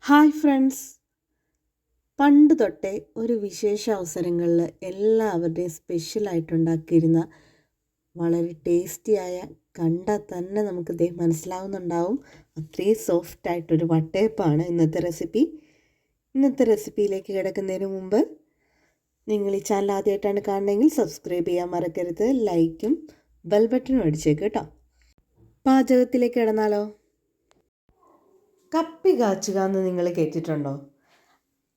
Hi friends, പണ്ട് തൊട്ടേ ഒരു വിശേഷ അവസരങ്ങളിൽ എല്ലാവരുടെയും സ്പെഷ്യലായിട്ടുണ്ടാക്കിയിരുന്ന വളരെ ടേസ്റ്റിയായ, കണ്ടാൽ തന്നെ നമുക്ക് മനസ്സിലാവുന്നുണ്ടാവും അത്രയും സോഫ്റ്റായിട്ടൊരു വട്ടയപ്പമാണ് ഇന്നത്തെ റെസിപ്പി. ഇന്നത്തെ റെസിപ്പിയിലേക്ക് കിടക്കുന്നതിന് മുമ്പ് നിങ്ങൾ ഈ ചാനൽ ആദ്യമായിട്ടാണ് കാണുന്നതെങ്കിൽ സബ്സ്ക്രൈബ് ചെയ്യാൻ മറക്കരുത്. ലൈക്കും ബെൽ ബട്ടണും അടിച്ചേക്ക് കേട്ടോ. പാചകത്തിലേക്ക് കിടന്നാലോ? കപ്പി കാച്ചുക എന്ന് നിങ്ങൾ കേട്ടിട്ടുണ്ടോ?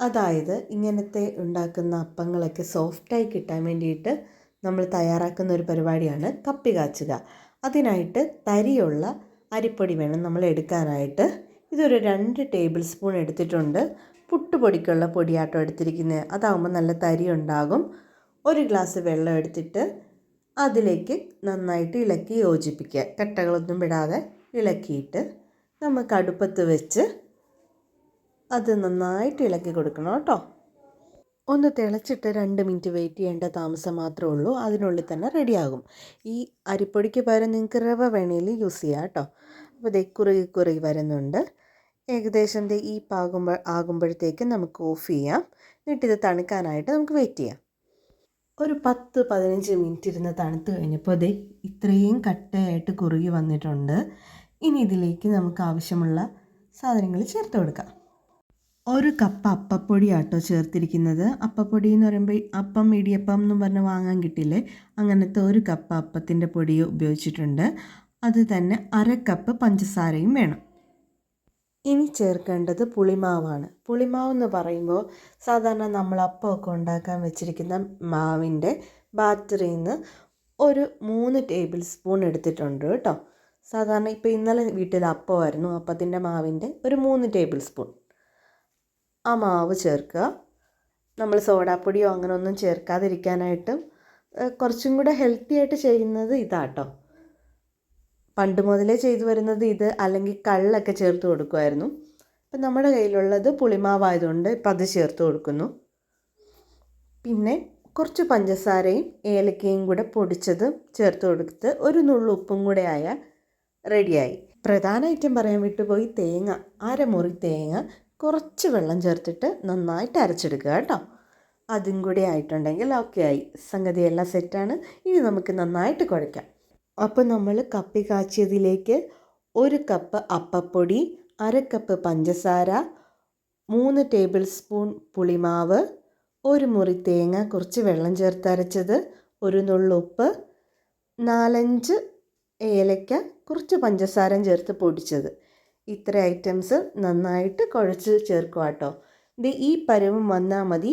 അതായത് ഇങ്ങനത്തെ ഉണ്ടാക്കുന്ന അപ്പങ്ങളൊക്കെ സോഫ്റ്റായി കിട്ടാൻ വേണ്ടിയിട്ട് നമ്മൾ തയ്യാറാക്കുന്ന ഒരു പരിപാടിയാണ് കപ്പി കാച്ചുക. അതിനായിട്ട് തരിയുള്ള അരിപ്പൊടി വേണം നമ്മൾ എടുക്കാനായിട്ട്. ഇതൊരു 2 ടേബിൾ സ്പൂൺ എടുത്തിട്ടുണ്ട്. പുട്ടുപൊടിക്കുള്ള പൊടിയാട്ടോ എടുത്തിരിക്കുന്നത്. അതാകുമ്പോൾ നല്ല തരി ഉണ്ടാകും. 1 ഗ്ലാസ് വെള്ളം എടുത്തിട്ട് അതിലേക്ക് നന്നായിട്ട് ഇളക്കി യോജിപ്പിക്കുക. കട്ടകളൊന്നും വിടാതെ ഇളക്കിയിട്ട് നമുക്ക് അടുപ്പത്ത് വെച്ച് അത് നന്നായിട്ട് ഇളക്കി കൊടുക്കണം കേട്ടോ. ഒന്ന് തിളച്ചിട്ട് 2 മിനിറ്റ് വെയിറ്റ് ചെയ്യേണ്ട താമസം മാത്രമേ ഉള്ളൂ. അതിനുള്ളിൽ തന്നെ റെഡിയാകും. ഈ അരിപ്പൊടിക്ക് പകരം നിങ്ങൾക്ക് റവ വേണേൽ യൂസ് ചെയ്യാം കേട്ടോ. അപ്പോൾ ദേ കുറുകി വരുന്നുണ്ട്. ഏകദേശം ഈ ആകുമ്പോഴത്തേക്ക് നമുക്ക് ഓഫ് ചെയ്യാം. എന്നിട്ടിത് തണുക്കാനായിട്ട് നമുക്ക് വെയിറ്റ് ചെയ്യാം. ഒരു 10-15 മിനിറ്റ് ഇരുന്ന് തണുത്ത് കഴിഞ്ഞപ്പോൾ ഇത്രയും കട്ടയായിട്ട് കുറുകി വന്നിട്ടുണ്ട്. ഇനി ഇതിലേക്ക് നമുക്ക് ആവശ്യമുള്ള സാധനങ്ങൾ ചേർത്ത് കൊടുക്കാം. 1 കപ്പ് അപ്പപ്പൊടി ആട്ടോ ചേർത്തിരിക്കുന്നത്. അപ്പപ്പൊടി എന്ന് പറയുമ്പോൾ അപ്പം ഇടിയപ്പം എന്ന് പറഞ്ഞ് വാങ്ങാൻ കിട്ടില്ലേ, അങ്ങനത്തെ 1 കപ്പ് അപ്പത്തിൻ്റെ പൊടി ഉപയോഗിച്ചിട്ടുണ്ട്. അത് തന്നെ 1/2 കപ്പ് പഞ്ചസാരയും വേണം. ഇനി ചേർക്കേണ്ടത് പുളിമാവാണ്. പുളിമാവ് എന്ന് പറയുമ്പോൾ സാധാരണ നമ്മൾ അപ്പമൊക്കെ ഉണ്ടാക്കാൻ വെച്ചിരിക്കുന്ന മാവിൻ്റെ ബാറ്ററിയിൽ നിന്ന് ഒരു 3 ടേബിൾ സ്പൂൺ എടുത്തിട്ടുണ്ട് കേട്ടോ. സാധാരണ ഇപ്പോൾ ഇന്നലെ വീട്ടിൽ അപ്പമായിരുന്നു, അപ്പത്തിൻ്റെ മാവിൻ്റെ ഒരു 3 ടേബിൾ സ്പൂൺ ആ മാവ് ചേർക്കുക. നമ്മൾ സോഡാപ്പൊടിയോ അങ്ങനെ ഒന്നും ചേർക്കാതിരിക്കാനായിട്ട് കുറച്ചും കൂടെ ഹെൽത്തി ആയിട്ട് ചെയ്യുന്നത് ഇതാട്ടോ. പണ്ട് മുതലേ ചെയ്തു വരുന്നത് ഇത്, അല്ലെങ്കിൽ കള്ളൊക്കെ ചേർത്ത് കൊടുക്കുമായിരുന്നു. ഇപ്പം നമ്മുടെ കയ്യിലുള്ളത് പുളിമാവായതുകൊണ്ട് ഇപ്പം അത് ചേർത്ത് കൊടുക്കുന്നു. പിന്നെ കുറച്ച് പഞ്ചസാരയും ഏലക്കയും കൂടെ പൊടിച്ചതും ചേർത്ത് കൊടുത്ത് ഒരു നുള്ളു ഉപ്പും കൂടെ ആയാൽ റെഡിയായി. പ്രധാന ഐറ്റം പറയാൻ വിട്ടുപോയി, തേങ്ങ. 1/2 മുറി തേങ്ങ കുറച്ച് വെള്ളം ചേർത്തിട്ട് നന്നായിട്ട് അരച്ചെടുക്കുക കേട്ടോ. അതും കൂടി ആയിട്ടുണ്ടെങ്കിൽ ഓക്കെ ആയി. സംഗതിയെല്ലാം സെറ്റാണ്. ഇനി നമുക്ക് നന്നായിട്ട് കുഴയ്ക്കാം. അപ്പോൾ നമ്മൾ കപ്പി കാച്ചിയതിലേക്ക് 1 കപ്പ് അപ്പപ്പൊടി, 1/2 കപ്പ് പഞ്ചസാര, 3 ടേബിൾ സ്പൂൺ പുളിമാവ്, 1 മുറി തേങ്ങ കുറച്ച് വെള്ളം ചേർത്ത് അരച്ചത്, ഒരു നുള്ളുപ്പ്, 4-5 ഏലക്ക, കുറച്ച് പഞ്ചസാര ചേർത്ത് പൊടിച്ചത്. ഇത്ര ഐറ്റംസ് നന്നായിട്ട് കുഴച്ച് ചേർക്കുക കേട്ടോ. ഈ പരുവം വന്നാൽ മതി.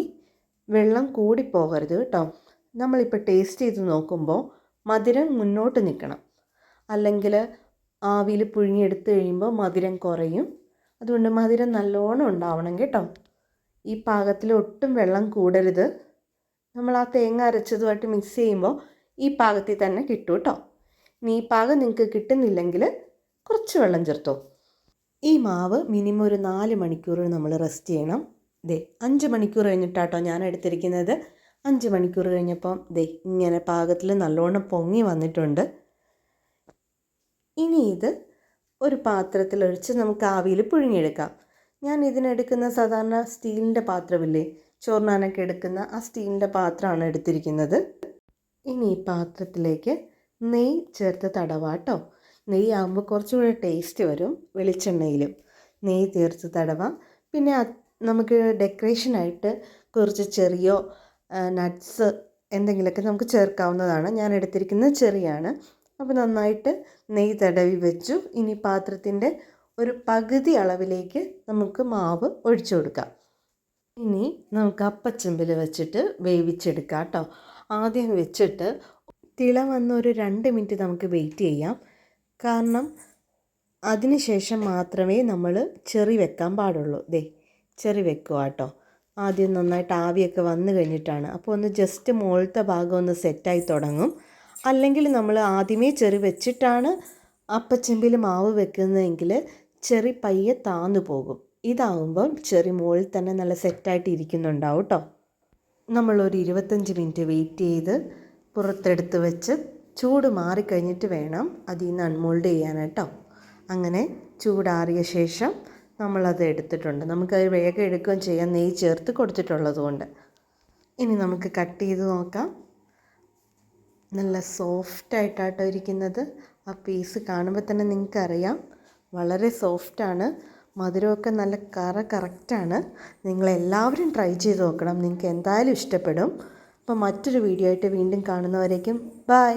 വെള്ളം കൂടിപ്പോകരുത് കേട്ടോ. നമ്മളിപ്പോൾ ടേസ്റ്റ് ചെയ്ത് നോക്കുമ്പോൾ മധുരം മുന്നോട്ട് നിൽക്കണം, അല്ലെങ്കിൽ ആവിയിൽ പുഴുങ്ങിയെടുത്ത് കഴിയുമ്പോൾ മധുരം കുറയും. അതുകൊണ്ട് മധുരം നല്ലോണം ഉണ്ടാവണം കേട്ടോ. ഈ പാകത്തിൽ ഒട്ടും വെള്ളം കൂടരുത്. നമ്മൾ ആ തേങ്ങ അരച്ചതുമായിട്ട് മിക്സ് ചെയ്യുമ്പോൾ ഈ പാകത്തിൽ തന്നെ കിട്ടും കേട്ടോ. ഇനി ഈ പാകം നിങ്ങൾക്ക് കിട്ടുന്നില്ലെങ്കിൽ കുറച്ച് വെള്ളം ചേർത്തോ. ഈ മാവ് മിനിമം ഒരു 4 മണിക്കൂർ നമ്മൾ റെസ്റ്റ് ചെയ്യണം. 5 മണിക്കൂർ കഴിഞ്ഞിട്ടാട്ടോ ഞാൻ എടുത്തിരിക്കുന്നത്. 5 മണിക്കൂർ കഴിഞ്ഞപ്പം ഇങ്ങനെ പാകത്തിൽ നല്ലോണം പൊങ്ങി വന്നിട്ടുണ്ട്. ഇനി ഇത് ഒരു പാത്രത്തിലൊഴിച്ച് നമുക്ക് ആവിയിൽ പുഴുങ്ങിയെടുക്കാം. ഞാൻ ഇതിനെടുക്കുന്ന സാധാരണ സ്റ്റീലിൻ്റെ പാത്രമില്ലേ, ചോറിനാനൊക്കെ എടുക്കുന്ന ആ സ്റ്റീലിൻ്റെ പാത്രമാണ് എടുത്തിരിക്കുന്നത്. ഇനി ഈ പാത്രത്തിലേക്ക് നെയ്യ് ചേർത്ത് തടവാട്ടോ. നെയ്യ് ആകുമ്പോൾ കുറച്ചുകൂടെ ടേസ്റ്റ് വരും. വെളിച്ചെണ്ണയിലും നെയ്യ് ചേർത്ത് തടവാം. പിന്നെ നമുക്ക് ഡെക്കറേഷനായിട്ട് കുറച്ച് ചെറിയോ നട്ട്സ് എന്തെങ്കിലുമൊക്കെ നമുക്ക് ചേർക്കാവുന്നതാണ്. ഞാൻ എടുത്തിരിക്കുന്നത് ചെറിയാണ്. അപ്പോൾ നന്നായിട്ട് നെയ്യ് തടവി വെച്ചു. ഇനി പാത്രത്തിൻ്റെ ഒരു പകുതി അളവിലേക്ക് നമുക്ക് മാവ് ഒഴിച്ചു കൊടുക്കാം. ഇനി നമുക്ക് അപ്പച്ചെമ്പിൽ വെച്ചിട്ട് വേവിച്ചെടുക്കാം കേട്ടോ. ആദ്യം വെച്ചിട്ട് തിള വന്ന് ഒരു 2 മിനിറ്റ് നമുക്ക് വെയിറ്റ് ചെയ്യാം. കാരണം അതിന് ശേഷം മാത്രമേ നമ്മൾ ചെറി വെക്കാൻ പാടുള്ളൂ. ചെറി വെക്കുക കേട്ടോ. ആദ്യം നന്നായിട്ട് ആവിയൊക്കെ വന്നു കഴിഞ്ഞിട്ടാണ്. അപ്പോൾ ഒന്ന് ജസ്റ്റ് മുകളിലത്തെ ഭാഗം ഒന്ന് സെറ്റായി തുടങ്ങും. അല്ലെങ്കിൽ നമ്മൾ ആദ്യമേ ചെറി വെച്ചിട്ടാണ് അപ്പച്ചെമ്പിൽ മാവ് വെക്കുന്നതെങ്കിൽ ചെറി പയ്യെ താന്നു പോകും. ഇതാവുമ്പം ചെറി മുകളിൽ തന്നെ നല്ല സെറ്റായിട്ട് ഇരിക്കുന്നുണ്ടാവും കേട്ടോ. നമ്മളൊരു 25 മിനിറ്റ് വെയിറ്റ് ചെയ്ത് പുറത്തെടുത്ത് വെച്ച് ചൂട് മാറിക്കഴിഞ്ഞിട്ട് വേണം അതിൽ നിന്ന് അൺമോൾഡ് ചെയ്യാനായിട്ടോ. അങ്ങനെ ചൂടാറിയ ശേഷം നമ്മളത് എടുത്തിട്ടുണ്ട്. നമുക്കത് വേഗം എടുക്കുകയും ചെയ്യാം, നെയ്യ് ചേർത്ത് കൊടുത്തിട്ടുള്ളത് കൊണ്ട്. ഇനി നമുക്ക് കട്ട് ചെയ്ത് നോക്കാം. നല്ല സോഫ്റ്റായിട്ടാട്ടോ ഇരിക്കുന്നത്. ആ പീസ് കാണുമ്പോൾ തന്നെ നിങ്ങൾക്കറിയാം വളരെ സോഫ്റ്റാണ്. മധുരമൊക്കെ നല്ല കറക്റ്റാണ്. നിങ്ങളെല്ലാവരും ട്രൈ ചെയ്ത് നോക്കണം, നിങ്ങൾക്ക് എന്തായാലും ഇഷ്ടപ്പെടും. അപ്പോൾ മറ്റൊരു വീഡിയോ ആയിട്ട് വീണ്ടും കാണുന്നവരേക്കും ബൈ.